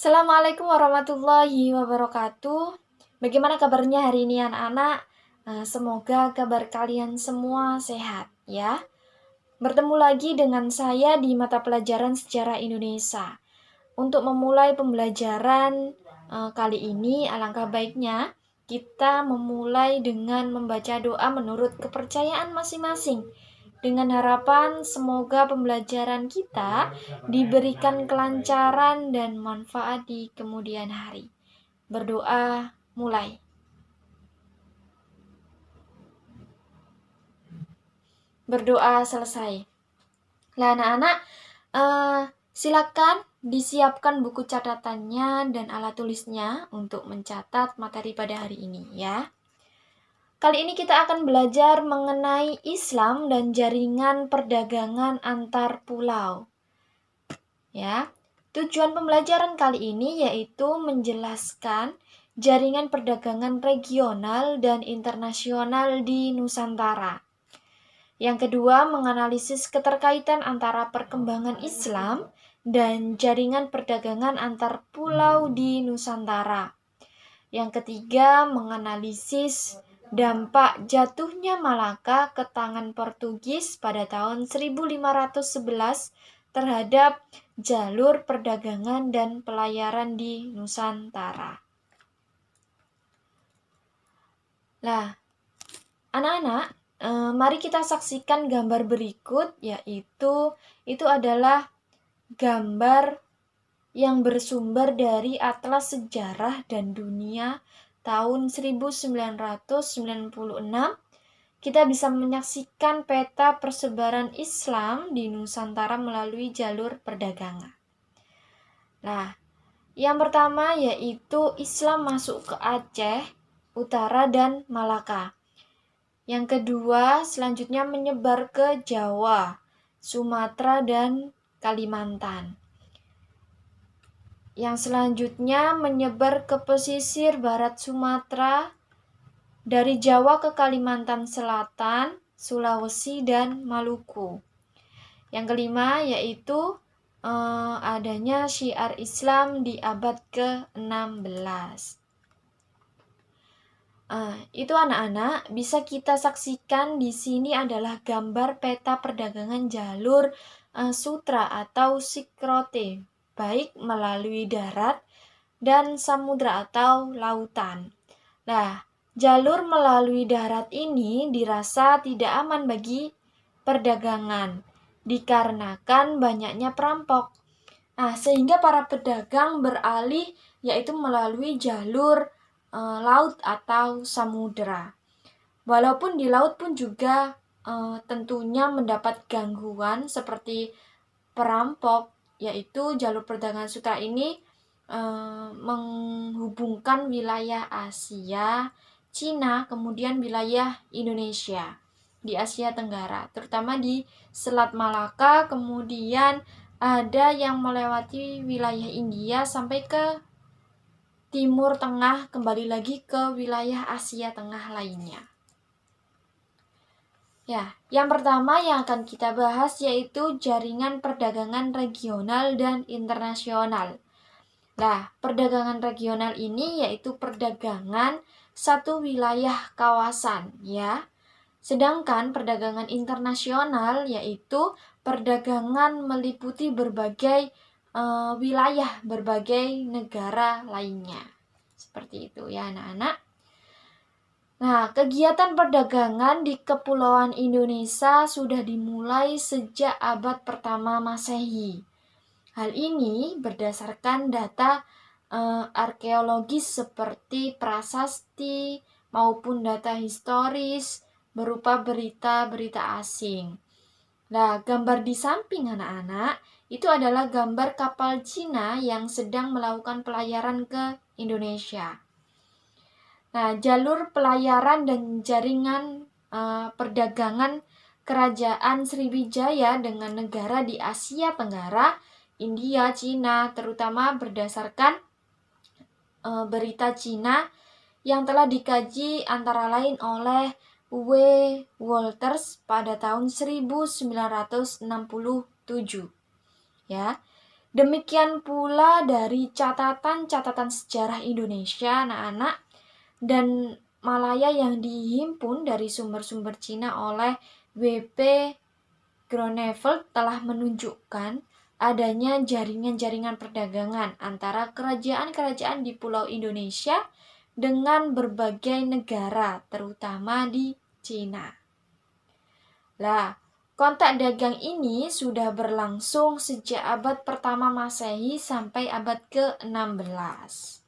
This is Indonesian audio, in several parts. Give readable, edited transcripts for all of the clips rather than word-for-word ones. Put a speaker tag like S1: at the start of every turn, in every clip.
S1: Assalamualaikum warahmatullahi wabarakatuh. Bagaimana kabarnya hari ini anak-anak? Semoga kabar kalian semua sehat ya. Bertemu lagi dengan saya di mata pelajaran Sejarah Indonesia. Untuk memulai pembelajaran kali ini, alangkah baiknya kita memulai dengan membaca doa menurut kepercayaan masing-masing. Dengan harapan semoga pembelajaran kita diberikan kelancaran dan manfaat di kemudian hari. Berdoa mulai. Berdoa selesai. Nah, anak-anak, silakan disiapkan buku catatannya dan alat tulisnya untuk mencatat materi pada hari ini ya. Kali ini kita akan belajar mengenai Islam dan jaringan perdagangan antar pulau. Ya. Tujuan pembelajaran kali ini yaitu menjelaskan jaringan perdagangan regional dan internasional di Nusantara. Yang kedua, menganalisis keterkaitan antara perkembangan Islam dan jaringan perdagangan antar pulau di Nusantara. Yang ketiga, menganalisis dampak jatuhnya Malaka ke tangan Portugis pada tahun 1511 terhadap jalur perdagangan dan pelayaran di Nusantara. Nah, anak-anak, mari kita saksikan gambar berikut, yaitu itu adalah gambar yang bersumber dari Atlas Sejarah dan Dunia tahun 1996. Kita bisa menyaksikan peta persebaran Islam di Nusantara melalui jalur perdagangan. Nah, yang pertama yaitu Islam masuk ke Aceh Utara dan Malaka. Yang kedua, selanjutnya menyebar ke Jawa, Sumatera, dan Kalimantan. Yang selanjutnya menyebar ke pesisir barat Sumatera, dari Jawa ke Kalimantan Selatan, Sulawesi, dan Maluku. Yang kelima yaitu adanya syiar Islam di abad ke-16. Itu anak-anak bisa kita saksikan di sini adalah gambar peta perdagangan jalur sutra atau sikrote, baik melalui darat dan samudra atau lautan. Nah, jalur melalui darat ini dirasa tidak aman bagi perdagangan dikarenakan banyaknya perampok. Nah, sehingga para pedagang beralih yaitu melalui jalur laut atau samudera. Walaupun di laut pun juga tentunya mendapat gangguan seperti perampok, yaitu jalur perdagangan sutra ini menghubungkan wilayah Asia, Cina, kemudian wilayah Indonesia di Asia Tenggara, terutama di Selat Malaka, kemudian ada yang melewati wilayah India sampai ke Timur Tengah, kembali lagi ke wilayah Asia Tengah lainnya. Ya, yang pertama yang akan kita bahas yaitu jaringan perdagangan regional dan internasional. Nah, perdagangan regional ini yaitu perdagangan satu wilayah kawasan, ya. Sedangkan perdagangan internasional yaitu perdagangan meliputi berbagai wilayah, berbagai negara lainnya. Seperti itu ya anak-anak. Nah, kegiatan perdagangan di Kepulauan Indonesia sudah dimulai sejak abad pertama Masehi. Hal ini berdasarkan data arkeologis seperti prasasti maupun data historis berupa berita-berita asing. Nah, gambar di samping anak-anak itu adalah gambar kapal Cina yang sedang melakukan pelayaran ke Indonesia. Nah, jalur pelayaran dan jaringan perdagangan Kerajaan Sriwijaya dengan negara di Asia Tenggara, India, Cina, terutama berdasarkan berita Cina yang telah dikaji antara lain oleh W. Walters pada tahun 1967. Ya. Demikian pula dari catatan-catatan sejarah Indonesia, anak-anak, dan Malaya yang dihimpun dari sumber-sumber Cina oleh W.P. Groeneveld telah menunjukkan adanya jaringan-jaringan perdagangan antara kerajaan-kerajaan di Pulau Indonesia dengan berbagai negara, terutama di Cina. Lah, kontak dagang ini sudah berlangsung sejak abad pertama Masehi sampai abad ke-16.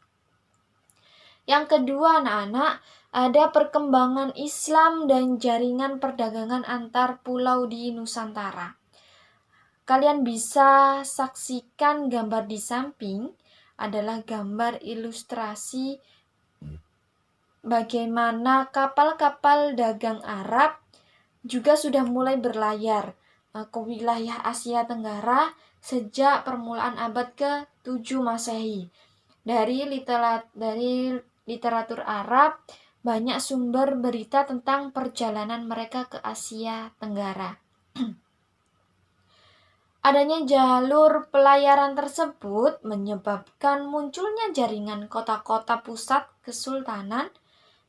S1: Yang kedua, anak-anak, ada perkembangan Islam dan jaringan perdagangan antar pulau di Nusantara. Kalian bisa saksikan gambar di samping adalah gambar ilustrasi bagaimana kapal-kapal dagang Arab juga sudah mulai berlayar ke wilayah Asia Tenggara sejak permulaan abad ke-7 Masehi. Dari literatur Arab, banyak sumber berita tentang perjalanan mereka ke Asia Tenggara. Adanya jalur pelayaran tersebut menyebabkan munculnya jaringan kota-kota pusat kesultanan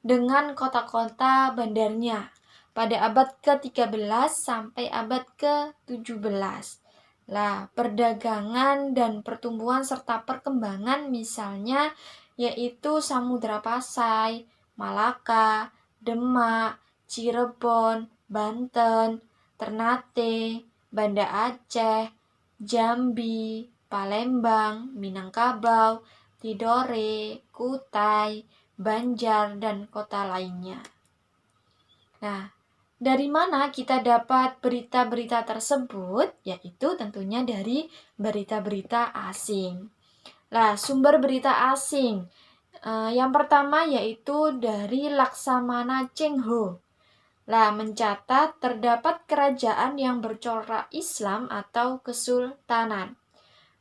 S1: dengan kota-kota bandarnya pada abad ke-13 sampai abad ke-17. Lah, perdagangan dan pertumbuhan serta perkembangan misalnya yaitu Samudra Pasai, Malaka, Demak, Cirebon, Banten, Ternate, Banda Aceh, Jambi, Palembang, Minangkabau, Tidore, Kutai, Banjar, dan kota lainnya. Nah, dari mana kita dapat berita-berita tersebut? Yaitu tentunya dari berita-berita asing. Nah, sumber berita asing. Yang pertama yaitu dari Laksamana Cheng Ho. Mencatat terdapat kerajaan yang bercorak Islam atau kesultanan.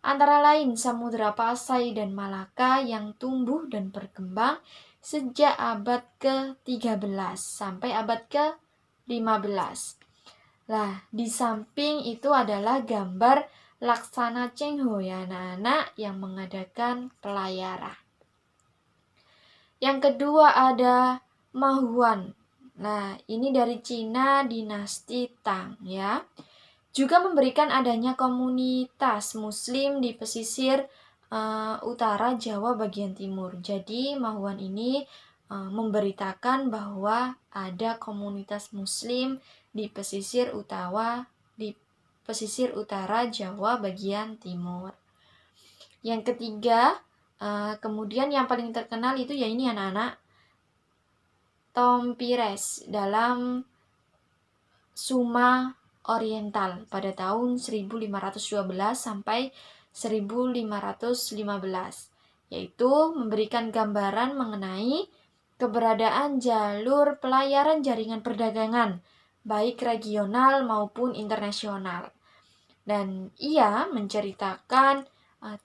S1: Antara lain Samudra Pasai dan Malaka yang tumbuh dan berkembang sejak abad ke-13 sampai abad ke-15. Di samping itu adalah gambar Laksana Cheng Ho ya anak-anak yang mengadakan pelayaran. Yang kedua ada Mahuan. Ini dari Cina dinasti Tang ya. Juga memberikan adanya komunitas muslim di pesisir utara Jawa bagian timur. Jadi Mahuan ini memberitakan bahwa ada komunitas muslim di pesisir utara Jawa bagian timur. Yang ketiga, kemudian yang paling terkenal itu ya ini anak-anak, Tom Pires dalam Suma Oriental pada tahun 1512 sampai 1515, yaitu memberikan gambaran mengenai keberadaan jalur pelayaran jaringan perdagangan baik regional maupun internasional. Dan ia menceritakan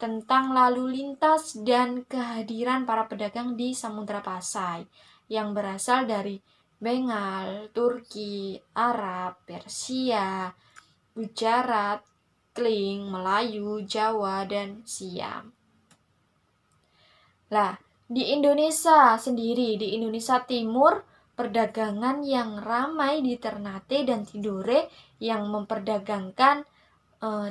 S1: tentang lalu lintas dan kehadiran para pedagang di Samudra Pasai yang berasal dari Bengal, Turki, Arab, Persia, Gujarat, Kling, Melayu, Jawa, dan Siam. Di Indonesia sendiri, di Indonesia Timur, perdagangan yang ramai di Ternate dan Tidore yang memperdagangkan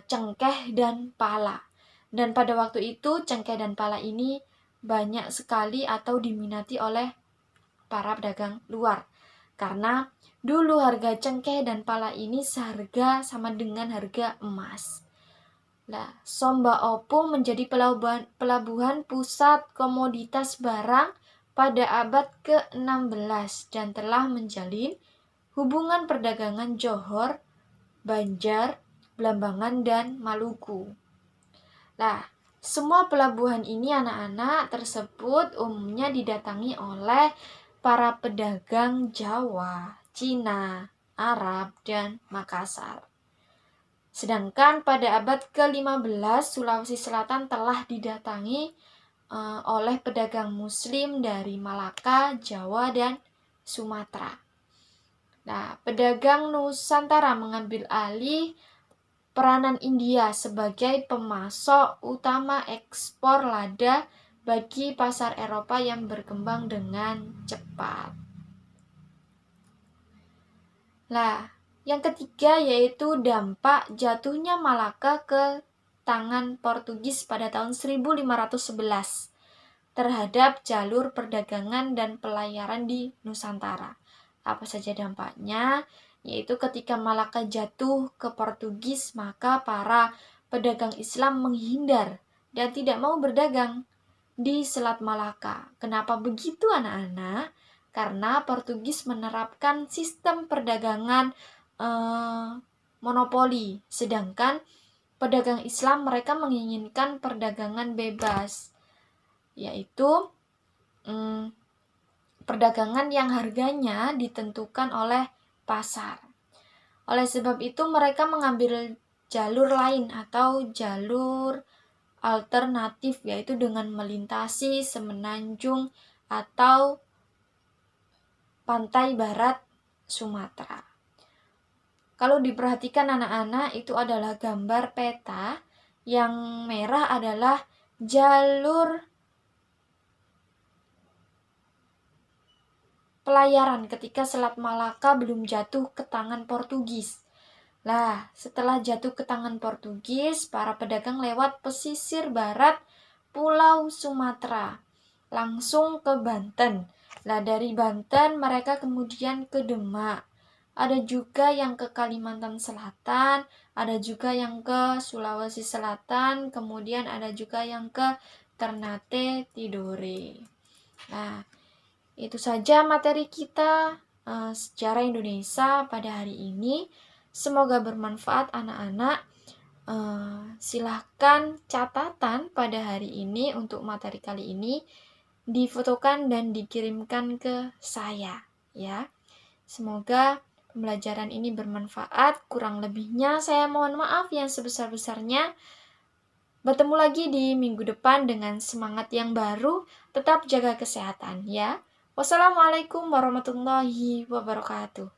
S1: cengkeh dan pala. Dan pada waktu itu cengkeh dan pala ini banyak sekali atau diminati oleh para pedagang luar. Karena dulu harga cengkeh dan pala ini seharga sama dengan harga emas. Somba Opung menjadi pelabuhan pusat komoditas barang pada abad ke-16 dan telah menjalin hubungan perdagangan Johor, Banjar, Blambangan, dan Maluku. Semua pelabuhan ini anak-anak tersebut umumnya didatangi oleh para pedagang Jawa, Cina, Arab, dan Makassar. Sedangkan pada abad ke-15 Sulawesi Selatan telah didatangi oleh pedagang muslim dari Malaka, Jawa, dan Sumatera. Pedagang Nusantara mengambil alih peranan India sebagai pemasok utama ekspor lada bagi pasar Eropa yang berkembang dengan cepat. Nah, yang ketiga yaitu dampak jatuhnya Malaka ke tangan Portugis pada tahun 1511 terhadap jalur perdagangan dan pelayaran di Nusantara. Apa saja dampaknya? Yaitu ketika Malaka jatuh ke Portugis, maka para pedagang Islam menghindar dan tidak mau berdagang di Selat Malaka. Kenapa begitu anak-anak? Karena Portugis menerapkan sistem perdagangan monopoli, sedangkan pedagang Islam mereka menginginkan perdagangan bebas, yaitu perdagangan yang harganya ditentukan oleh pasar. Oleh sebab itu mereka mengambil jalur lain atau jalur alternatif, yaitu dengan melintasi semenanjung atau pantai barat Sumatera. Kalau diperhatikan anak-anak, itu adalah gambar peta. Yang merah adalah jalur pelayaran ketika Selat Malaka belum jatuh ke tangan Portugis. Nah, setelah jatuh ke tangan Portugis, para pedagang lewat pesisir barat Pulau Sumatera, langsung ke Banten. Nah, dari Banten mereka kemudian ke Demak. Ada juga yang ke Kalimantan Selatan, ada juga yang ke Sulawesi Selatan, kemudian ada juga yang ke Ternate Tidore. Nah, itu saja materi kita sejarah Indonesia pada hari ini. Semoga bermanfaat anak-anak. Silahkan catatan pada hari ini untuk materi kali ini difotokan dan dikirimkan ke saya ya. Semoga pembelajaran ini bermanfaat. Kurang lebihnya saya mohon maaf yang sebesar-besarnya. Bertemu lagi di minggu depan dengan semangat yang baru. Tetap jaga kesehatan ya. Wassalamualaikum warahmatullahi wabarakatuh.